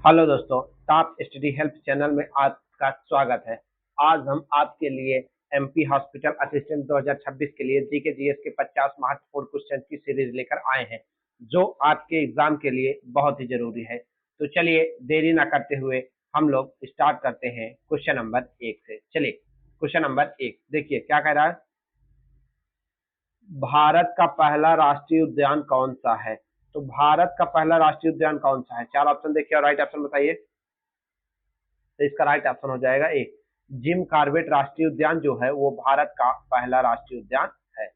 Hello दोस्तों, top study help channel में आपका स्वागत है। आज हम आपके लिए एमपी हॉस्पिटल असिस्टेंट 2026 के लिए जीके जीएस के 50 महत्वपूर्ण क्वेश्चन की सीरीज लेकर आए हैं, जो आपके एग्जाम के लिए बहुत ही जरूरी है। तो चलिए देरी ना करते हुए हम लोग स्टार्ट करते हैं क्वेश्चन नंबर 1 से। चलिए क्वेश्चन नंबर 1 देखिए क्या कह रहा है। भारत का पहला राष्ट्रीय उद्यान कौन सा है? तो भारत का पहला राष्ट्रीय उद्यान कौन सा है? चार ऑप्शन देखिए और राइट ऑप्शन बताइए। तो इसका राइट ऑप्शन हो जाएगा ए, जिम कॉर्बेट राष्ट्रीय उद्यान जो है वो भारत का पहला राष्ट्रीय उद्यान है।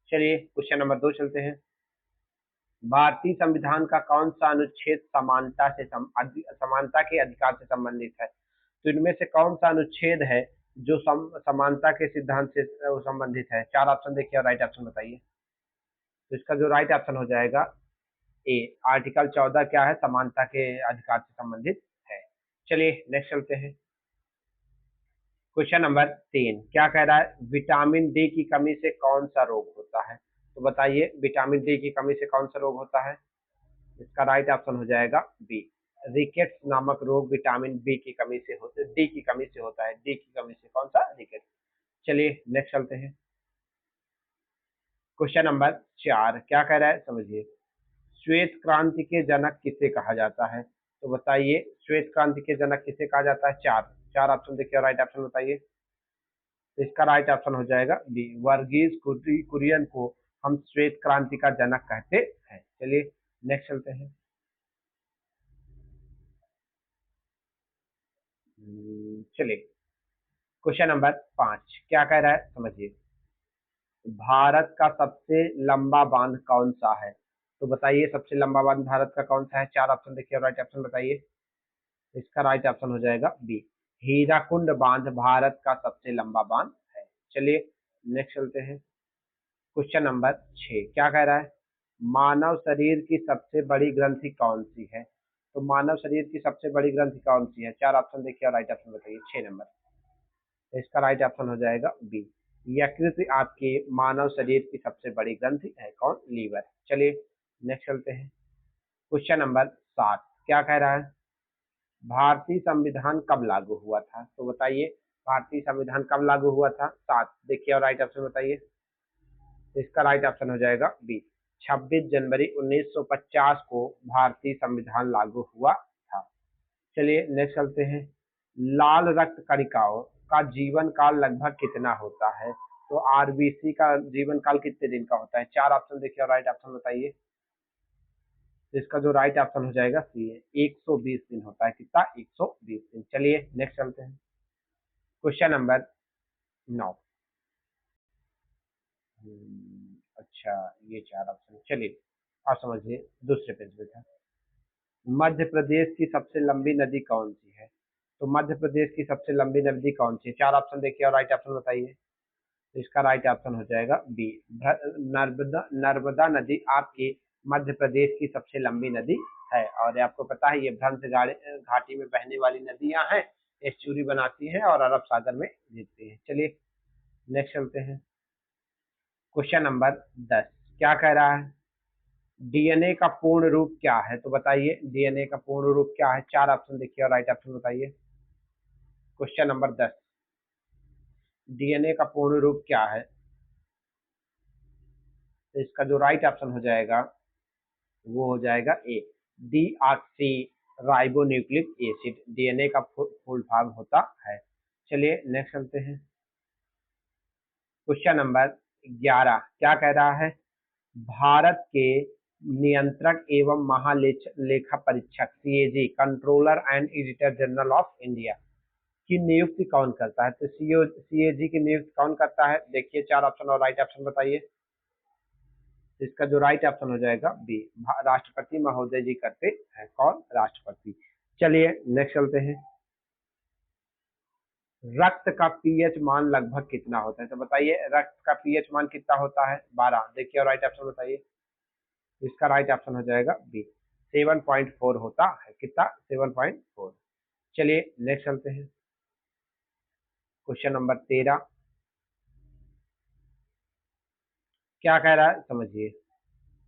चलिए क्वेश्चन नंबर 2 चलते हैं। भारतीय संविधान का कौन सा अनुच्छेद समानता के अधिकार से संबंधित है? तो इनमें से कौन सा अनुच्छेद है जो समानता के सिद्धांत से संबंधित है? चार ऑप्शन देखिए और राइट ऑप्शन बताइए। तो इसका जो राइट ऑप्शन हो जाएगा ए, आर्टिकल 14 क्या है? समानता के अधिकार से संबंधित है। चलिए नेक्स्ट चलते हैं। क्वेश्चन नंबर 3 क्या कह रहा है? विटामिन डी की कमी से कौन सा रोग होता है? तो बताइए विटामिन डी की कमी से कौन सा रोग होता है? इसका राइट ऑप्शन हो जाएगा बी, रिकेट्स नामक रोग विटामिन बी की कमी से होता है, डी की कमी से होता है। डी की कमी से कौन सा? रिकेट्स। चलिए नेक्स्ट चलते हैं। क्वेश्चन नंबर 4 क्या कह रहा है समझिए। श्वेत क्रांति के जनक किसे कहा जाता है? तो बताइए श्वेत क्रांति के जनक किसे कहा जाता है? चार चार ऑप्शन देखिए और राइट ऑप्शन बताइए। तो इसका राइट ऑप्शन हो जाएगा बी, वर्गीज कुरियन को हम श्वेत क्रांति का जनक कहते हैं। चलिए नेक्स्ट चलते हैं। चलिए क्वेश्चन नंबर 5 क्या कह रहा है समझिए। भारत का सबसे लंबा बांध कौन सा है? तो बताइए सबसे लंबा बांध भारत का कौन सा है? चार ऑप्शन देखिए और राइट ऑप्शन बताइए। इसका राइट ऑप्शन हो जाएगा बी, हीराकुंड बांध भारत का सबसे लंबा बांध है। चलिए नेक्स्ट चलते हैं। क्वेश्चन नंबर 6 क्या कह रहा है? मानव शरीर की सबसे बड़ी ग्रंथि कौन सी है? तो मानव शरीर की सबसे बड़ी ग्रंथि कौन सी है? चार ऑप्शन देखिए और राइट ऑप्शन बताइए। 6 नंबर। तो इसका राइट ऑप्शन हो जाएगा बी, यकृत आपके मानव शरीर की सबसे बड़ी ग्रंथि है। कौन? लीवर। चलिए नेक्स्ट चलते हैं। क्वेश्चन नंबर 7 क्या कह रहा है? भारतीय संविधान कब लागू हुआ था? तो बताइए भारतीय संविधान कब लागू हुआ था? 7 देखिए और राइट ऑप्शन बताइए। इसका राइट ऑप्शन हो जाएगा बी, 26 जनवरी 1950 को भारतीय संविधान लागू हुआ था। चलिए नेक्स्ट चलते हैं। लाल रक्त कणिकाओं का जीवन काल लगभग कितना होता है? तो आरबीसी का जीवन काल कितने दिन का होता है? चार ऑप्शन देखिए और राइट ऑप्शन बताइए। तो इसका जो राइट ऑप्शन हो जाएगा सी है, 120 दिन होता है। कितना? 120 दिन। चलिए नेक्स्ट चलते हैं। Question number 9। अच्छा, ये चार ऑप्शन। चलिए आप समझिए दूसरे पेज पे था। मध्य प्रदेश की सबसे लंबी नदी कौन सी है? तो मध्य प्रदेश की सबसे लंबी नदी कौन सी है? चार ऑप्शन देखिए और राइट ऑप्शन बताइए। तो इसका राइट ऑप्शन हो जाएगा बी, नर्मदा नर्मदा नदी आपकी मध्य प्रदेश की सबसे लंबी नदी है। और आपको पता है ये भ्रंश घाटी में बहने वाली नदियां हैं, एस्चुरी बनाती हैं और अरब सागर में गिरती हैं। चलिए नेक्स्ट चलते हैं। क्वेश्चन नंबर 10 क्या कह रहा है? डीएनए का पूर्ण रूप क्या है? तो बताइए डीएनए का पूर्ण रूप क्या है? चार ऑप्शन देखिए और राइट ऑप्शन बताइए। क्वेश्चन नंबर 10, डीएनए का पूर्ण रूप क्या है? तो इसका जो राइट ऑप्शन हो जाएगा वो हो जाएगा ए, डीऑक्सी राइबोन्यूक्लिक एसिड डीएनए का फुल फॉर्म होता है। चलिए नेक्स्ट चलते हैं। क्वेश्चन नंबर 11 क्या कह रहा है? भारत के नियंत्रक एवं महालेखा परीक्षक CAG controller and editor general of India की नियुक्ति कौन करता है? तो सीएजी की नियुक्ति कौन करता है? देखिए चार ऑप्शन और राइट ऑप्शन बताइए। इसका जो राइट ऑप्शन हो जाएगा बी, राष्ट्रपति महोदय जी करते हैं। कौन? राष्ट्रपति। चलिए नेक्स्ट चलते हैं। रक्त का पीएच मान लगभग कितना होता है? तो बताइए रक्त का पीएच मान कितना होता है? 12 देखिए और राइट ऑप्शन बताइए। इसका राइट ऑप्शन हो जाएगा बी, 7.4 होता है। कितना? 7.4। चलिए नेक्स्ट चलते हैं। क्वेश्चन नंबर 13 क्या कह रहा है समझिए।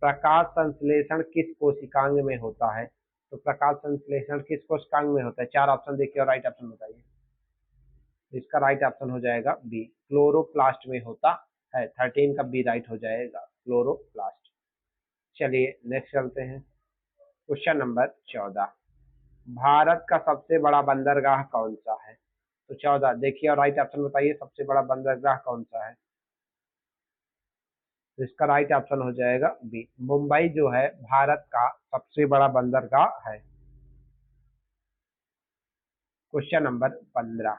प्रकाश संश्लेषण किस कोशिकांग में होता है? तो प्रकाश संश्लेषण किस कोशिकांग में होता है? 4 ऑप्शन देखिए और राइट ऑप्शन बताइए। इसका राइट ऑप्शन हो जाएगा बी, क्लोरोप्लास्ट में होता है। 13 का बी राइट हो जाएगा, क्लोरोप्लास्ट। चलिए नेक्स्ट चलते हैं। क्वेश्चन नंबर 14, भारत का सबसे बड़ा बंदरगाह कौन सा है? तो 14 देखिए और राइट ऑप्शन बताइए, सबसे बड़ा बंदरगाह कौन सा है? तो इसका राइट ऑप्शन हो जाएगा बी, मुंबई जो है भारत का सबसे बड़ा बंदरगाह है। क्वेश्चन नंबर 15,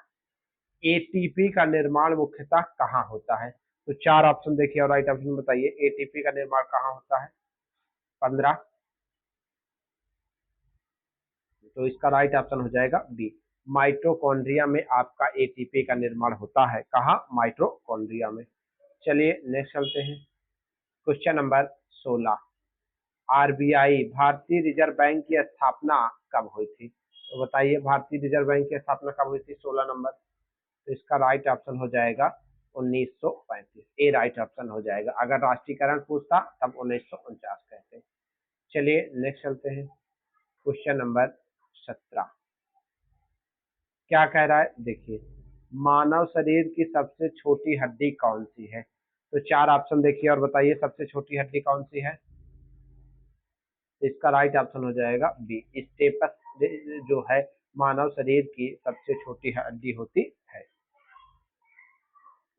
एटीपी का निर्माण मुख्यतः कहाँ होता है? तो 4 ऑप्शन देखिए और राइट ऑप्शन बताइए, एटीपी का निर्माण कहाँ होता है? 15, तो इसका राइट ऑप्शन हो जाएगा बी, माइटोकॉन्ड्रिया में आपका एटीपी का निर्माण होता है। कहाँ? माइटोकॉन्ड्रिया में। चलिए नेक्स्ट चलते हैं। क्वेश्चन नंबर 16, आरबीआई भारतीय रिजर्व बैंक की स्थापना कब हुई थी? तो बताइए भारतीय रिजर्व बैंक की स्थापना कब हुई थी? 16 नंबर। तो इसका राइट ऑप्शन हो जाएगा 1935, ए राइट ऑप्शन हो जाएगा। अगर राष्ट्रीयकरण पूछता तब 1949 कहते। चलिए नेक्स्ट चलते हैं। क्वेश्चन नंबर 17, क्या कह रहा है देखिए, मानव शरीर की सबसे छोटी हड्डी कौन सी है? तो 4 ऑप्शन देखिए और बताइए सबसे छोटी हड्डी कौन सी है? इसका राइट ऑप्शन हो जाएगा बी, स्टेपस जो है मानव शरीर की सबसे छोटी हड्डी होती है।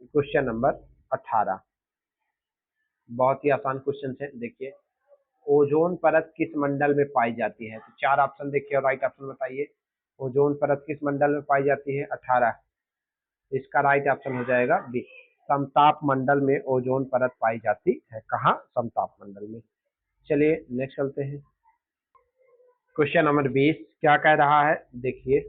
क्वेश्चन नंबर 18, बहुत ही आसान क्वेश्चन है देखिए, ओजोन परत किस मंडल में पाई जाती है? तो 4 ऑप्शन देखिए और राइट ऑप्शन बताइए, ओजोन परत किस मंडल में पाई जाती है? 18, इसका राइट ऑप्शन हो जाएगा बी, समताप मंडल में ओजोन परत पाई जाती है। कहाँ? समताप मंडल में। चलिए नेक्स्ट चलते हैं। क्वेश्चन नंबर 20, क्या कह रहा है देखिए,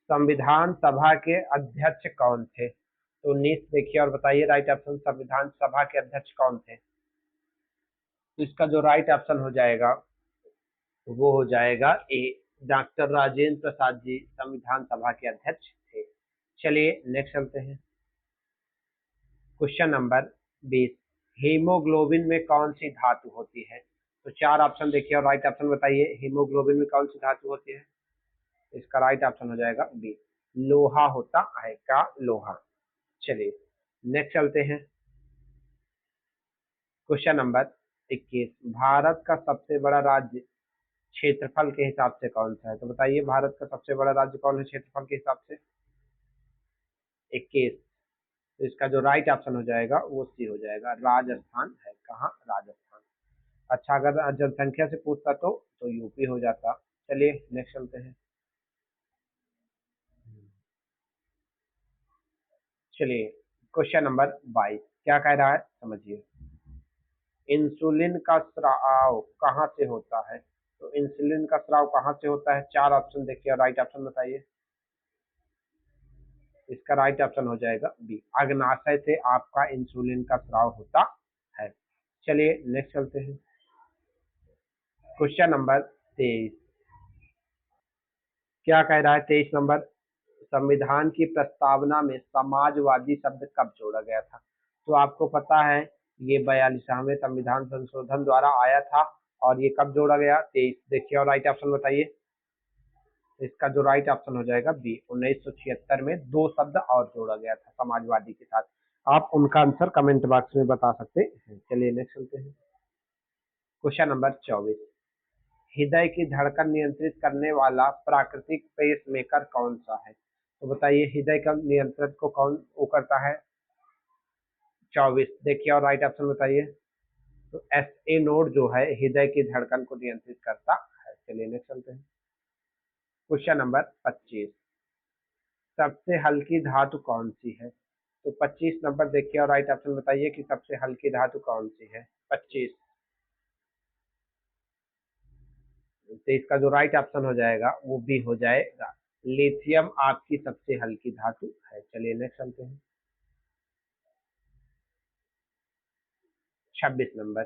संविधान सभा के अध्यक्ष कौन थे? तो 19 देखिए और बताइए राइट ऑप्शन, संविधान सभा के अध्यक्ष कौन थे? तो इसका जो राइट ऑप्शन हो जाएगा वो हो जाएगा ए, डॉक्टर राजेंद्र प्रसाद जी संविधान सभा के अध्यक्ष थे। चलिए नेक्स्ट चलते हैं। क्वेश्चन नंबर 20, हीमोग्लोबिन में कौन सी धातु होती है? तो 4 ऑप्शन देखिए और राइट ऑप्शन बताइए, हीमोग्लोबिन में कौन सी धातु होती है? इसका राइट ऑप्शन हो जाएगा बी, लोहा होता है। का? लोहा। चलिए नेक्स्ट चलते हैं। क्वेश्चन नंबर 21, भारत का सबसे बड़ा राज्य क्षेत्रफल के हिसाब से कौन सा है? तो बताइए भारत का सबसे बड़ा राज्य कौन है क्षेत्रफल के हिसाब से? 21, तो इसका जो राइट ऑप्शन हो जाएगा वो सी हो जाएगा, राजस्थान है। कहाँ? राजस्थान। अच्छा, अगर जनसंख्या से पूछता तो यूपी हो जाता। चलिए नेक्स्ट चलते हैं। चलिए क्वेश्चन नंबर 22, क्या कह रहा है समझिए, इंसुलिन का स्राव कहाँ से होता है? तो इंसुलिन का स्राव कहाँ से होता है? 4 ऑप्शन देखिए और राइट ऑप्शन बताइए। इसका राइट ऑप्शन हो जाएगा बी, अग्नाशय से आपका इंसुलिन का स्राव होता है। चलिए नेक्स्ट चलते हैं। क्वेश्चन नंबर 23, क्या कह रहा है 23 नंबर, संविधान की प्रस्तावना में समाजवादी शब्द कब जोड़ा गया था? तो आपको पता है ये 42वें संविधान संशोधन द्वारा आया था, और ये कब जोड़ा गया? 23 देखिए और राइट ऑप्शन बताइए। इसका जो राइट ऑप्शन हो जाएगा बी, 1976 में 2 शब्द और जोड़ा गया था समाजवादी के साथ। आप उनका आंसर कमेंट बॉक्स में बता सकते हैं। चलिए नेक्स्ट चलते हैं। क्वेश्चन नंबर 24, हृदय की धड़कन नियंत्रित करने वाला प्राकृतिक पेस मेकर कौन सा है? तो बताइए हृदय का नियंत्रण को कौन वो करता है? 24 देखिए और राइट ऑप्शन बताइए। तो एस ए नोड जो है हृदय की धड़कन को नियंत्रित करता है। चलिए नेक्स्ट चलते हैं। क्वेश्चन नंबर 25, सबसे हल्की धातु कौन सी है? तो 25 नंबर देखिए और राइट ऑप्शन बताइए कि सबसे हल्की धातु कौन सी है? 25, तो इसका जो राइट ऑप्शन हो जाएगा वो भी हो जाएगा, लिथियम आपकी सबसे हल्की धातु है। चलिए नेक्स्ट चलते हैं। 26 नंबर,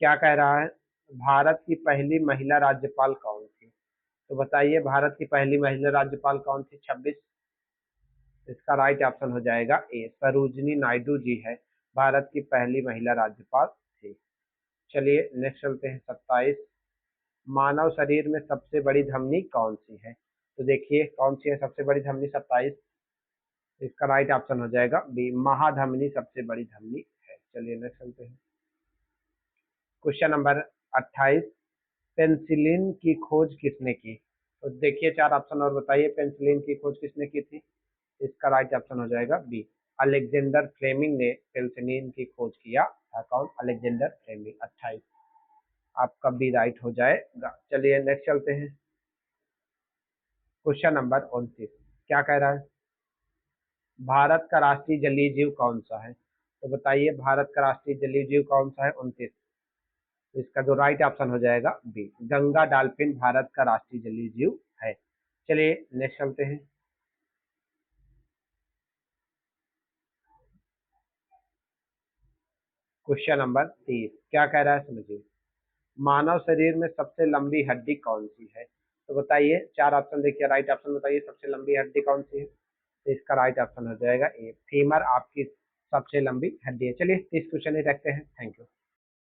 क्या कह रहा है, भारत की पहली महिला राज्यपाल कौन थी? तो बताइए भारत की पहली महिला राज्यपाल कौन थी? 26, इसका राइट ऑप्शन हो जाएगा ए, सरोजिनी नायडू जी है भारत की पहली महिला राज्यपाल थी। चलिए नेक्स्ट चलते हैं 27। मानव शरीर में सबसे बड़ी धमनी कौन सी है? तो देखिए कौन सी है सबसे बड़ी धमनी 27। इसका राइट ऑप्शन हो जाएगा बी, महाधमनी सबसे बड़ी धमनी है। चलिए नेक्स्ट चलते हैं क्वेश्चन नंबर 28। पेंसिलिन की खोज किसने की? तो देखिए 4 ऑप्शन और बताइए, पेंसिलिन की खोज किसने की थी? इसका राइट ऑप्शन हो जाएगा बी, अलेक्जेंडर फ्लेमिंग ने पेंसिलिन की खोज किया था। कौन? Alexander Fleming. 28 आपका बी राइट हो जाएगा। चलिए नेक्स्ट चलते हैं क्वेश्चन नंबर 29। क्या कह रहा है? भारत का राष्ट्रीय जलीय जीव कौन सा है? तो बताइए भारत का राष्ट्रीय जलीय जीव कौन सा है? 29। इसका जो राइट ऑप्शन हो जाएगा बी, गंगा डॉल्फिन भारत का राष्ट्रीय जलीय जीव है। चलिए नेक्स्ट चलते हैं क्वेश्चन नंबर 30। क्या कह रहा है समझिए। मानव शरीर में सबसे लंबी हड्डी कौन सी है? तो बताइए 4 ऑप्शन देखिए, राइट ऑप्शन बताइए सबसे लंबी हड्डी कौन सी है? तो इसका राइट ऑप्शन हो जाएगा ए, फीमर आपकी सबसे लंबी हड्डी है। चलिए इस क्वेश्चन ही रखते हैं। Thank you.